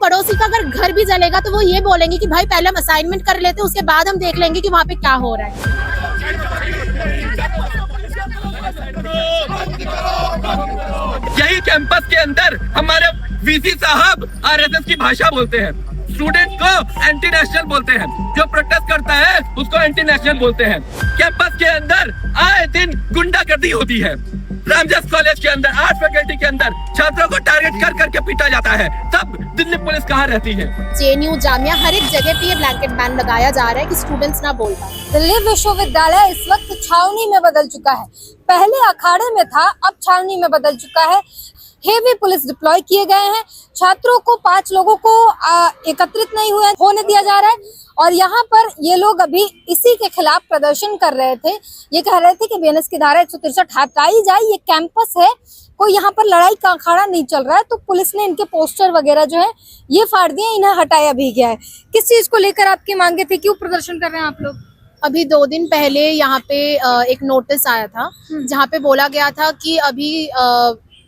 पड़ोसी का अगर घर भी जलेगा तो वो ये बोलेंगे कि भाई पहले हम असाइनमेंट कर लेते हैं, उसके बाद हम देख लेंगे कि वहाँ पे क्या हो रहा है। यही कैंपस के अंदर हमारे वीसी साहब आरएसएस की भाषा बोलते हैं, स्टूडेंट को एंटी नेशनल बोलते हैं, जो प्रोटेस्ट करता है उसको एंटी नेशनल बोलते हैं। कैंपस के अंदर आए दिन गुंडागर्दी होती है। रामजस कॉलेज के अंदर आर्ट फैकल्टी के अंदर छात्रों को टारगेट कर करके पीटा जाता है। तब दिल्ली पुलिस कहाँ रहती है? जेएनयू, जामिया, हर एक जगह पे ये ब्लैंकेट बैन लगाया जा रहा है कि स्टूडेंट्स ना बोल पाए। दिल्ली विश्वविद्यालय इस वक्त छावनी में बदल चुका है। पहले अखाड़े में था, अब छावनी में बदल चुका है। हेवी पुलिस डिप्लॉय किए गए हैं। छात्रों को 5 लोगों को एकत्रित नहीं होने दिया जा रहा है। और यहाँ पर ये लोग अभी इसी के खिलाफ प्रदर्शन कर रहे थे। ये कह रहे थे कि बीएनएस की धारा 163 हटाई जाए। ये कैंपस है, कोई यहाँ पर लड़ाई का अखाड़ा नहीं चल रहा है। तो पुलिस ने इनके पोस्टर वगैरह जो है ये फाड़ दिए, इन्हें हटाया भी गया है। किस चीज को लेकर आपकी मांगे थी, क्यों प्रदर्शन कर रहे हैं आप लोग? अभी 2 दिन पहले यहाँ पे एक नोटिस आया था जहाँ पे बोला गया था कि अभी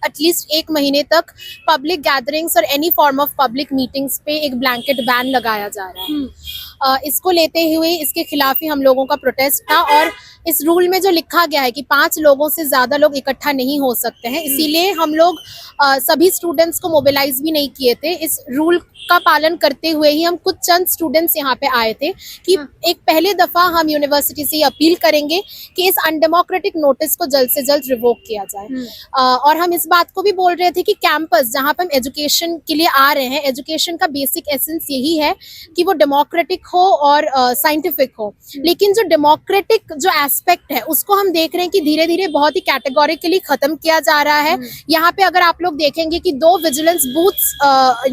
एटलीस्ट 1 महीने तक पब्लिक गैदरिंग्स और any form of public meetings पे एक ब्लैंकेट बैन लगाया जा रहा है। इसको लेते हुए इसके खिलाफ ही हम लोगों का प्रोटेस्ट था। और इस रूल में जो लिखा गया है कि 5 लोगों से ज्यादा लोग इकट्ठा नहीं हो सकते हैं, इसीलिए हम लोग सभी स्टूडेंट्स को मोबिलाइज भी नहीं किए थे। इस रूल का पालन करते हुए ही हम कुछ चंद स्टूडेंट्स यहाँ पे आए थे कि एक पहले दफा हम यूनिवर्सिटी से अपील करेंगे कि इस अनडेमोक्रेटिक नोटिस को जल्द से जल्द रिवोक किया जाए। और हम इस बात को भी बोल रहे थे कि कैंपस जहाँ पर हम एजुकेशन के लिए आ रहे हैं, एजुकेशन का बेसिक एसेंस यही है कि वो डेमोक्रेटिक हो और साइंटिफिक हो। लेकिन जो डेमोक्रेटिक जो एस्पेक्ट है उसको हम देख रहे हैं कि धीरे धीरे बहुत ही कैटेगोरिकली खत्म किया जा रहा है। यहाँ पे अगर आप लोग देखेंगे कि 2 विजिलेंस बूथ्स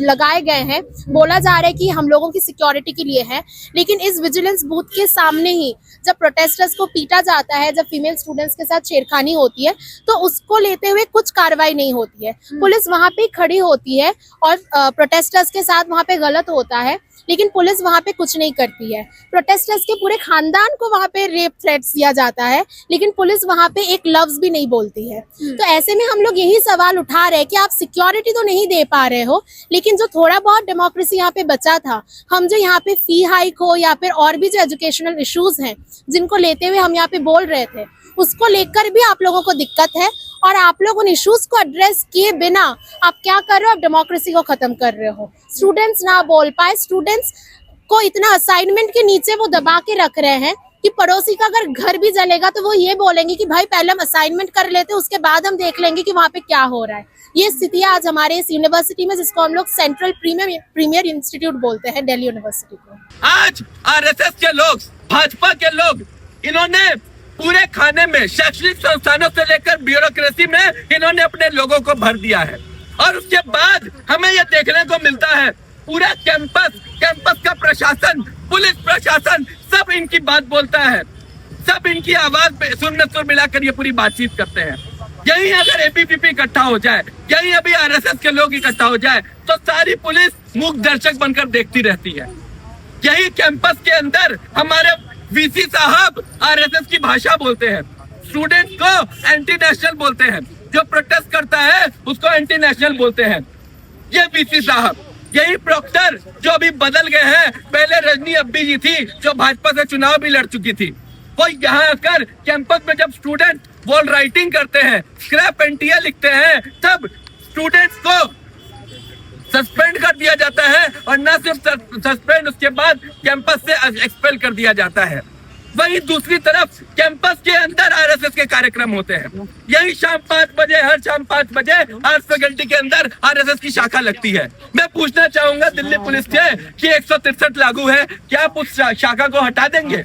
लगाए गए हैं, बोला जा रहा है कि हम लोगों की सिक्योरिटी के लिए है, लेकिन इस विजिलेंस बूथ के सामने ही जब प्रोटेस्टर्स को पीटा जाता है, जब फीमेल स्टूडेंट्स के साथ छेड़खानी होती है, तो उसको लेते हुए कुछ कार्रवाई नहीं होती है। पुलिस वहां पे खड़ी होती है और प्रोटेस्टर्स के साथ वहां पे गलत होता है, लेकिन पुलिस वहां पे कुछ नहीं करती है। प्रोटेस्टर्स के पूरे खानदान को वहां पे रेप थ्रेट्स दिया जाता है, लेकिन पुलिस वहां पे एक लफ्ज भी नहीं बोलती है। तो ऐसे में हम लोग यही सवाल उठा रहे हैं कि आप सिक्योरिटी तो नहीं दे पा रहे हो, लेकिन जो थोड़ा बहुत डेमोक्रेसी यहाँ पे बचा था, हम जो यहाँ पे फी हाइक हो या फिर और भी जो एजुकेशनल इश्यूज हैं जिनको लेते हुए हम यहाँ पे बोल रहे थे, उसको लेकर भी आप लोगों को दिक्कत है। और आप लोग उन इश्यूज को एड्रेस किए बिना आप क्या कर रहे हो, आप डेमोक्रेसी को खत्म कर रहे हो। स्टूडेंट्स ना बोल पाए, स्टूडेंट्स को इतना असाइनमेंट के नीचे वो दबा के रख रहे हैं कि पड़ोसी का अगर घर भी जलेगा तो वो ये बोलेंगे कि भाई पहले हम असाइनमेंट कर लेते हैं, उसके बाद हम देख लेंगे कि वहाँ पे क्या हो रहा है। ये स्थिति आज हमारे इस यूनिवर्सिटी में, जिसको हम लोग सेंट्रल प्रीमियर इंस्टीट्यूट बोलते हैं, दिल्ली यूनिवर्सिटी को। आज आरएसएस के लोग, भाजपा के लोग, इन्होंने पूरे खाने में शैक्षणिक संस्थानों से लेकर ब्यूरोक्रेसी में इन्होंने अपने लोगों को भर दिया है। और उसके बाद हमें यह देखने को मिलता है पूरा कैंपस का प्रशासन, पुलिस प्रशासन सब इनकी बात बोलता है, सब इनकी आवाज पे सुर में सुर मिलाकर ये पूरी बातचीत करते हैं। यही अगर एबीवीपी इकट्ठा हो जाए, यही अभी आरएसएस के लोग इकट्ठा हो जाए, तो सारी पुलिस मूक दर्शक बनकर देखती रहती है। यही कैंपस के अंदर हमारे वीसी साहब आरएसएस की भाषा बोलते हैं, स्टूडेंट को एंटी नेशनल बोलते हैं, जो प्रोटेस्ट करता है उसको एंटी नेशनल बोलते हैं। ये वीसी साहब, यही प्रोक्टर जो अभी बदल गए हैं, पहले रजनी अब्बी जी थी जो भाजपा से चुनाव भी लड़ चुकी थी, वो यहाँ आकर कैंपस में जब स्टूडेंट वॉल राइटिंग करते हैं, स्क्रैप एंटिया लिखते हैं, तब स्टूडेंट्स को सस्पेंड कर दिया जाता है। और न सिर्फ सस्पेंड, उसके बाद कैंपस से एक्सपेल कर दिया जाता है। वहीं दूसरी तरफ कैंपस के अंदर आरएसएस के कार्यक्रम होते हैं। यही शाम 5 बजे, हर शाम 5 बजे आर्ट फैकल्टी के अंदर आरएसएस की शाखा लगती है। मैं पूछना चाहूंगा दिल्ली पुलिस से कि 163 लागू है, क्या आप उस शाखा को हटा देंगे?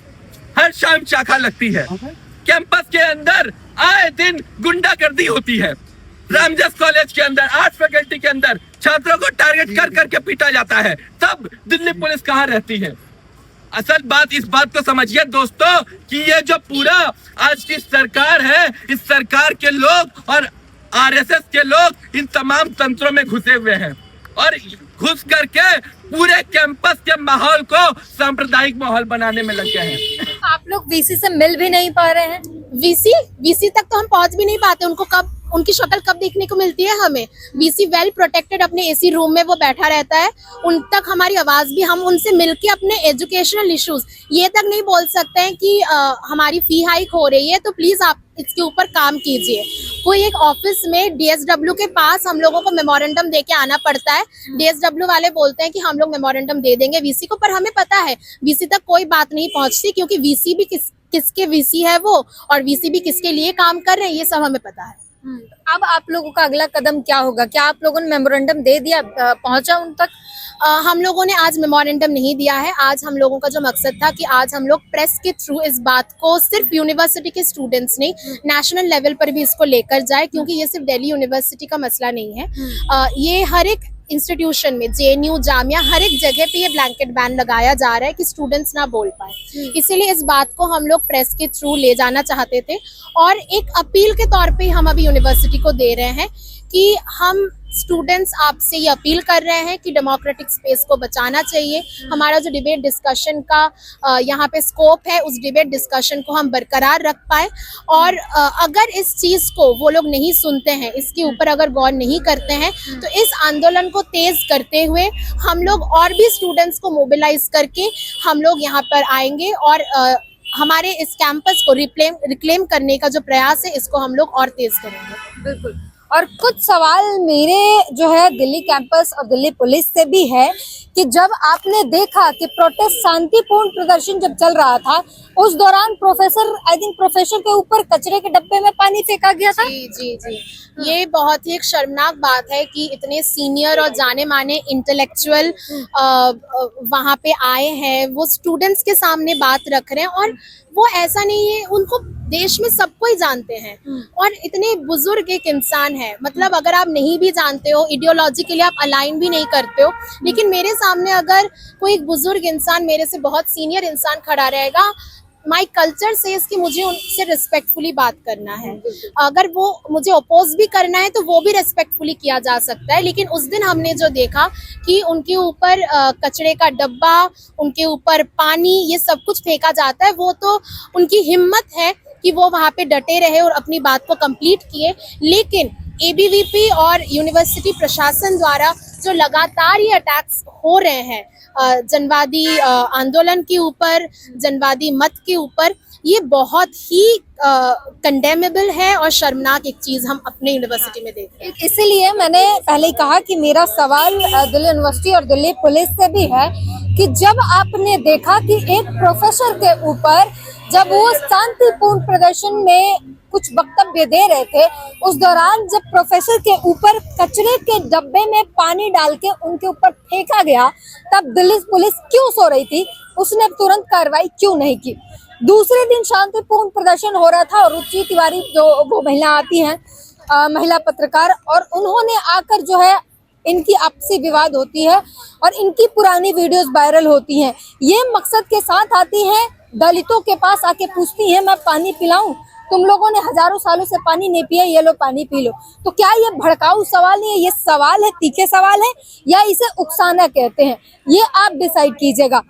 हर शाम शाखा लगती है। कैंपस के अंदर आए दिन गुंडागर्दी होती है। रामजस कॉलेज के अंदर आर्ट फैकल्टी के अंदर छात्रों को टारगेट कर करके पीटा जाता है। तब दिल्ली पुलिस कहाँ रहती है? असल बात इस बात को समझिए दोस्तों कि ये जो पूरा आज की सरकार है, इस सरकार के लोग और आरएसएस के लोग इन तमाम तंत्रों में घुसे हुए हैं और घुस करके पूरे कैंपस के माहौल को सांप्रदायिक माहौल बनाने में लग गए हैं। आप लोग वीसी से मिल भी नहीं पा रहे हैं? वीसी तक तो हम पहुंच भी नहीं पाते, उनकी शक्ल कब देखने को मिलती है हमें। वीसी वेल प्रोटेक्टेड अपने एसी रूम में वो बैठा रहता है, उन तक हमारी आवाज भी, हम उनसे मिलके अपने एजुकेशनल इश्यूज ये तक नहीं बोल सकते हैं कि हमारी फी हाइक हो रही है तो प्लीज आप इसके ऊपर काम कीजिए। कोई एक ऑफिस में डीएसडब्ल्यू के पास हम लोगों को मेमोरेंडम दे के आना पड़ता है, डीएसडब्ल्यू वाले बोलते हैं कि हम लोग मेमोरेंडम दे देंगे वीसी को, पर हमें पता है वीसी तक कोई बात नहीं पहुंचती, क्योंकि वीसी भी किसके वीसी है वो, और वीसी भी किसके लिए काम कर रहे हैं ये सब हमें पता है। अब आप लोगों का अगला कदम क्या होगा? क्या आप लोगों ने मेमोरेंडम दे दिया, पहुंचा उन तक? हम लोगों ने आज मेमोरेंडम नहीं दिया है। आज हम लोगों का जो मकसद था कि आज हम लोग प्रेस के थ्रू इस बात को सिर्फ यूनिवर्सिटी के स्टूडेंट्स नहीं, नेशनल लेवल पर भी इसको लेकर जाए, क्योंकि ये सिर्फ दिल्ली यूनिवर्सिटी का मसला नहीं है। ये हर एक इंस्टीट्यूशन में, जेएनयू, जामिया, हर एक जगह पे ये ब्लैंकेट बैन लगाया जा रहा है कि स्टूडेंट्स ना बोल पाए। इसीलिए इस बात को हम लोग प्रेस के थ्रू ले जाना चाहते थे, और एक अपील के तौर पे हम अभी यूनिवर्सिटी को दे रहे हैं कि हम स्टूडेंट्स आपसे ये अपील कर रहे हैं कि डेमोक्रेटिक स्पेस को बचाना चाहिए। हमारा जो डिबेट डिस्कशन का यहाँ पे स्कोप है, उस डिबेट डिस्कशन को हम बरकरार रख पाए, और अगर इस चीज़ को वो लोग नहीं सुनते हैं, इसके ऊपर अगर गौर नहीं करते हैं, तो इस आंदोलन को तेज करते हुए हम लोग और भी स्टूडेंट्स को मोबिलाइज करके हम लोग यहाँ पर आएंगे, और हमारे इस कैंपस को रिक्लेम करने का जो प्रयास है इसको हम लोग और तेज करेंगे। बिल्कुल। और कुछ सवाल मेरे जो है दिल्ली कैंपस और दिल्ली पुलिस से भी है कि जब आपने देखा कि प्रोटेस्ट शांतिपूर्ण प्रदर्शन जब चल रहा था, उस दौरान प्रोफेसर के ऊपर कचरे के डब्बे में पानी फेंका गया था। जी, ये बहुत ही एक शर्मनाक बात है कि इतने सीनियर और जाने माने इंटेलेक्चुअल वहाँ पे आए हैं, वो स्टूडेंट्स के सामने बात रख रहे हैं, और वो ऐसा नहीं है, उनको देश में सबको ही जानते हैं, और इतने बुजुर्ग एक इंसान है, मतलब अगर आप नहीं भी जानते हो, आइडियोलॉजी के लिए आप अलाइन भी नहीं करते हो, लेकिन मेरे सामने अगर कोई एक बुजुर्ग इंसान, मेरे से बहुत सीनियर इंसान खड़ा रहेगा, माई कल्चर से कि मुझे उनसे रिस्पेक्टफुली बात करना है। अगर वो मुझे अपोज भी करना है तो वो भी रिस्पेक्टफुली किया जा सकता है, लेकिन उस दिन हमने जो देखा कि उनके ऊपर कचरे का डब्बा, उनके ऊपर पानी, ये सब कुछ फेंका जाता है, वो तो उनकी हिम्मत है कि वो वहाँ पे डटे रहे और अपनी बात को कंप्लीट किए। लेकिन एबीवीपी और यूनिवर्सिटी प्रशासन द्वारा जो लगातार ये अटैक्स हो रहे हैं जनवादी आंदोलन के ऊपर, जनवादी मत के ऊपर, ये बहुत ही कंडेमेबल है और शर्मनाक एक चीज हम अपने यूनिवर्सिटी में देख रहे हैं। इसीलिए मैंने पहले ही कहा कि मेरा सवाल दिल्ली यूनिवर्सिटी और दिल्ली पुलिस से भी है कि जब आपने देखा कि एक प्रोफेसर के ऊपर, जब वो शांतिपूर्ण प्रदर्शन में कुछ वक्तव्य दे रहे थे, उस दौरान जब प्रोफेसर के ऊपर कचरे के डब्बे में पानी डाल के उनके ऊपर फेंका गया, तब दिल्ली पुलिस क्यों सो रही थी? उसने तुरंत कार्रवाई क्यों नहीं की? दूसरे दिन शांतिपूर्ण प्रदर्शन हो रहा था और रुचि तिवारी जो वो महिला आती हैं, महिला पत्रकार, और उन्होंने आकर जो है इनकी आपसी विवाद होती है और इनकी पुरानी वीडियोस वायरल होती हैं। ये मकसद के साथ आती हैं, दलितों के पास आके पूछती हैं मैं पानी पिलाऊं, तुम लोगों ने हजारों सालों से पानी नहीं पिया, ये लो पानी पी लो। तो क्या ये भड़काऊ सवाल नहीं है? ये सवाल है, तीखे सवाल है, या इसे उकसाना कहते हैं? ये आप डिसाइड कीजिएगा।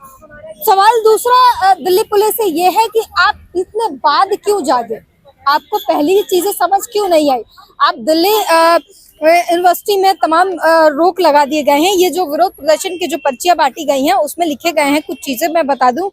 सवाल दूसरा दिल्ली पुलिस से ये है कि आप इतने बाद क्यों जागे? आपको पहले ही चीजें समझ क्यों नहीं आई? आप दिल्ली यूनिवर्सिटी में तमाम रोक लगा दिए गए हैं। ये जो विरोध प्रदर्शन की जो पर्चियां बांटी गई हैं उसमें लिखे गए हैं कुछ चीजें। मैं बता दूं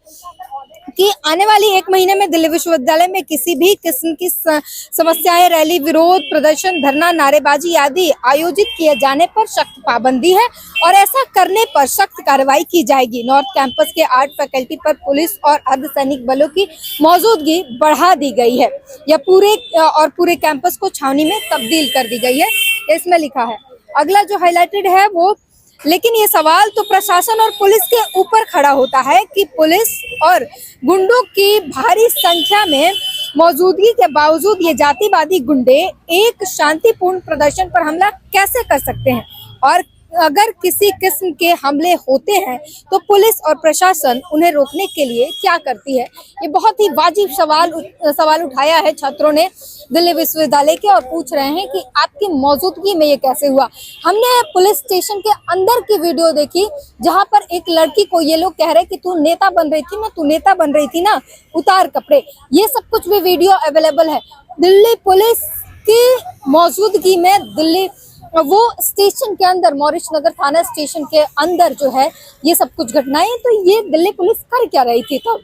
कि आने वाली 1 महीने में दिल्ली विश्वविद्यालय में किसी भी किस्म की समस्याएं, रैली, विरोध प्रदर्शन, धरना, नारेबाजी आदि आयोजित किए जाने पर सख्त पाबंदी है और ऐसा करने पर सख्त कार्रवाई की जाएगी। नॉर्थ कैंपस के आर्ट फैकल्टी पर पुलिस और अर्धसैनिक बलों की मौजूदगी बढ़ा दी गई है या पूरे कैंपस को छावनी में तब्दील कर दी गई है, इसमें लिखा है। अगला जो हाईलाइटेड है वो, लेकिन ये सवाल तो प्रशासन और पुलिस के ऊपर खड़ा होता है कि पुलिस और गुंडों की भारी संख्या में मौजूदगी के बावजूद ये जातिवादी गुंडे एक शांतिपूर्ण प्रदर्शन पर हमला कैसे कर सकते हैं और अगर किसी किस्म के हमले होते हैं तो पुलिस और प्रशासन उन्हें रोकने के लिए क्या करती है? ये बहुत ही वाजिब सवाल उठाया है छात्रों ने दिल्ली विश्वविद्यालय के, और पूछ रहे हैं कि आपकी मौजूदगी में ये कैसे हुआ। हमने पुलिस स्टेशन के अंदर की वीडियो देखी जहां पर एक लड़की को ये लोग कह रहे कि तू नेता बन रही थी ना, तू नेता बन रही थी ना, उतार कपड़े। ये सब कुछ भी वीडियो अवेलेबल है। दिल्ली पुलिस की मौजूदगी में दिल्ली वो स्टेशन के अंदर, मॉरिश नगर थाना स्टेशन के अंदर जो है ये सब कुछ घटनाएं, तो ये दिल्ली पुलिस कर क्या रही थी तब?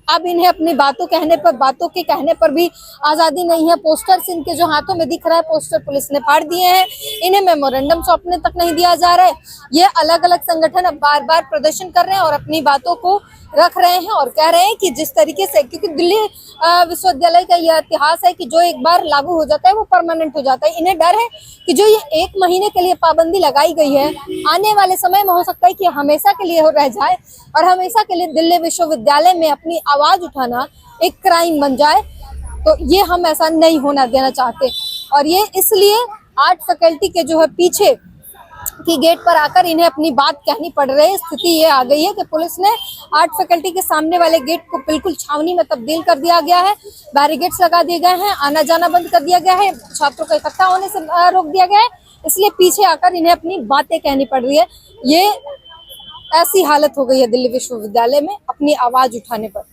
अब इन्हें अपनी बातों के कहने पर भी आजादी नहीं है। पोस्टर्स इनके जो हाथों में दिख रहा है, पोस्टर पुलिस ने फाड़ दिए हैं। इन्हें मेमोरेंडम सौंपने तक नहीं दिया जा रहा है। ये अलग अलग संगठन अब बार बार प्रदर्शन कर रहे हैं और अपनी बातों को रख रहे हैं और कह रहे हैं कि जिस तरीके से, क्योंकि दिल्ली विश्वविद्यालय का यह इतिहास है कि जो एक बार लागू हो जाता है वो परमानेंट हो जाता है। इन्हें डर है कि जो ये 1 महीने के लिए पाबंदी लगाई गई है, आने वाले समय में हो सकता है कि हमेशा के लिए रह जाए और हमेशा के लिए दिल्ली विश्वविद्यालय में अपनी आवाज उठाना एक क्राइम बन जाए। तो ये हम ऐसा नहीं होना देना चाहते, और ये इसलिए आर्ट फैकल्टी के जो है पीछे की गेट पर आकर इन्हें अपनी बात कहनी पड़ रही है। स्थिति ये आ गई है कि पुलिस ने आर्ट फैकल्टी के सामने वाले गेट को बिल्कुल छावनी में तब्दील कर दिया गया है। बैरिकेड्स लगा दिए गए हैं, आना जाना बंद कर दिया गया है, छात्रों को इकट्ठा होने से रोक दिया गया है। इसलिए पीछे आकर इन्हें अपनी बातें कहनी पड़ रही है। ये ऐसी हालत हो गई है दिल्ली विश्वविद्यालय में अपनी आवाज उठाने पर।